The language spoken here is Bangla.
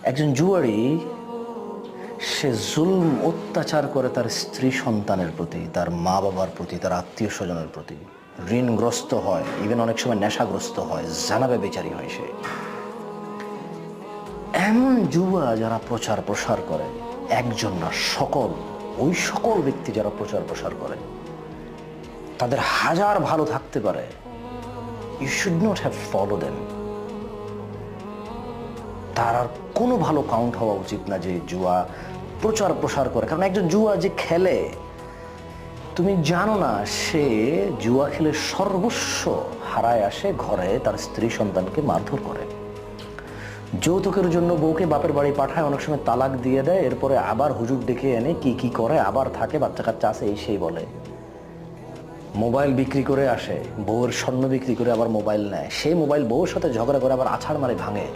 একজন জুয়ারি সে জুলম অত্যাচার করে তার স্ত্রী সন্তানের প্রতি, তার মা বাবার প্রতি, তার আত্মীয় স্বজনের প্রতি। ঋণগ্রস্ত হয়, ইভেন অনেক সময় নেশাগ্রস্ত হয়, জানাবে বেচারি হয় সে। এমন জুয়া যারা প্রচার প্রসার করে, একজন না সকল, ওই সকল ব্যক্তি যারা প্রচার প্রসার করে, তাদের হাজার ভালো থাকতে পারে, you should not have follow them. তার আর কোনো ভালো কাউন্ট হওয়া উচিত না যে জুয়া প্রচার প্রসার করে। কারণ একজন জুয়া যে খেলে, তুমি জানো না সে জুয়া খেলে সর্বস্ব হারায় আসে, ঘরে তার স্ত্রী সন্তানকে মারধর করে, যৌতুকের জন্য বউকে বাপের বাড়ি পাঠায়, অনেক সময় তালাক দিয়ে দেয়, এরপরে আবার হুজুর ডেকে এনে কি কি করে, আবার থাকে, বাচ্চা কাচ্চা আছে এই সেই বলে। মোবাইল বিক্রি করে আসে, বউয়ের স্বর্ণ বিক্রি করে আবার মোবাইল নেয়, সেই মোবাইল বউর সাথে ঝগড়া করে আবার আছাড় মারে ভাঙে।